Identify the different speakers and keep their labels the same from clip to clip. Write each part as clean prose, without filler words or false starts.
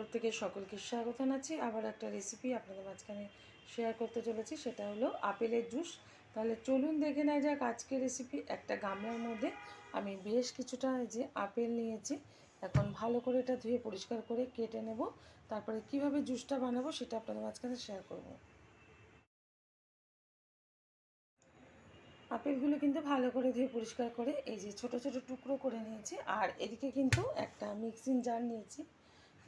Speaker 1: রান্নাঘর থেকে সকলকে স্বাগত জানাচ্ছি। আবার একটা রেসিপি আপনাদের মাঝখানে শেয়ার করতে চলেছি, সেটা হলো আপেলের জুস। তাহলে চলুন দেখে নেওয়া যাক আজকের রেসিপি। একটা গামলার মধ্যে আমি বেশ কিছুটা যে আপেল নিয়েছি, এখন ভালো করে এটা ধুয়ে পরিষ্কার করে কেটে নেব। তারপরে কিভাবে জুসটা বানাবো সেটা আপনাদের মাঝখানে শেয়ার করব। আপেলগুলো কিন্তু ভালো করে ধুয়ে পরিষ্কার করে এই যে ছোট ছোট টুকরো করে নিয়েছি। আর এদিকে কিন্তু একটা মিক্সিং জার নিয়েছি,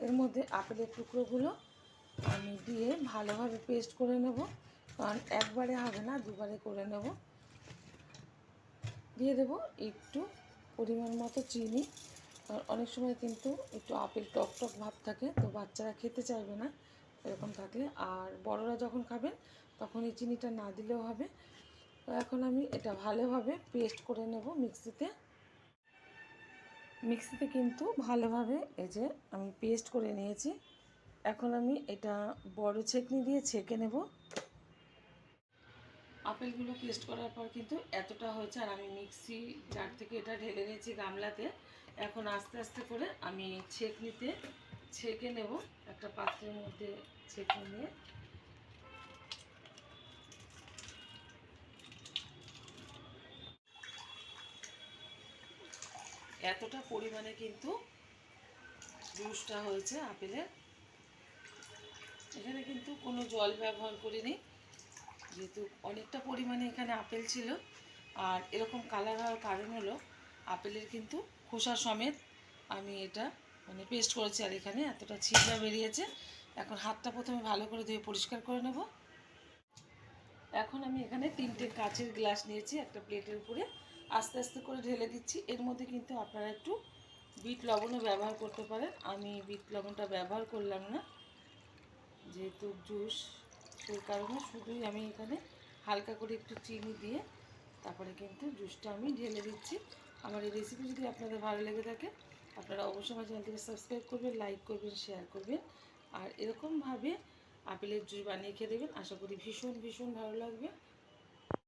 Speaker 1: এর মধ্যে আপেলের টুকরোগুলো আমি দিয়ে ভালোভাবে পেস্ট করে নেব। কারণ একবারে হবে না, দুবারে করে নেব। দিয়ে দেব একটু পরিমাণ মতো চিনি, কারণ অনেক সময় কিন্তু একটু আপেল টক টক ভাব থাকে, তো বাচ্চারা খেতে চাইবে না এরকম থাকলে। আর বড়রা যখন খাবেন তখন এই চিনিটা না দিলেও হবে। তো এখন আমি এটা ভালোভাবে পেস্ট করে নেব মিক্সিতে। মিক্সিতে কিন্তু ভালোভাবে এই যে আমি পেস্ট করে নিয়েছি। এখন আমি এটা বড় ছেঁকনি দিয়ে ছেঁকে নেব। আপেলগুলো পেস্ট করার পর কিন্তু এতটা হয়েছে, আর আমি মিক্সি জার থেকে এটা ঢেলে নিয়েছি গামলাতে। এখন আস্তে আস্তে করে আমি ছেঁকনিতে ছেঁকে নেব, একটা পাত্রের মধ্যে ছেঁকে নিয়ে। এতটা পরিমাণে কিন্তু জুসটা হয়েছে আপেলের। এখানে কিন্তু কোনো জল ব্যবহার করিনি, যেহেতু অনেকটা পরিমাণে এখানে আপেল ছিল। আর এরকম কালার হওয়ার কারণ হলো আপেলের কিন্তু খোসা সমেত আমি এটা মানে পেস্ট করেছি, আর এখানে এতটা ছিবড়া বেরিয়েছে। এখন হাতটা প্রথমে ভালো করে ধুয়ে পরিষ্কার করে নেব। এখন আমি এখানে 3টে কাচের গ্লাস নিয়েছি, একটা প্লেটের উপরে আস্তে আস্তে করে ঢেলে দিচ্ছি। এর মধ্যে কিন্তু আপনারা একটু বিট লবণও ব্যবহার করতে পারেন, আমি বিট লবণটা ব্যবহার করলাম না যেহেতু জুস, সেই কারণে শুধুই আমি এখানে হালকা করে একটু চিনি দিয়ে তারপরে কিন্তু জুসটা আমি ঢেলে দিচ্ছি। আমার এই রেসিপি যদি আপনাদের ভালো লেগে থাকে, আপনারা অবশ্যই আমার চ্যানেলটিকে সাবস্ক্রাইব করবেন, লাইক করবেন, শেয়ার করবেন। আর এরকমভাবে আপেলের জুস বানিয়ে খেয়ে দেবেন, আশা করি ভীষণ ভীষণ ভালো লাগবে।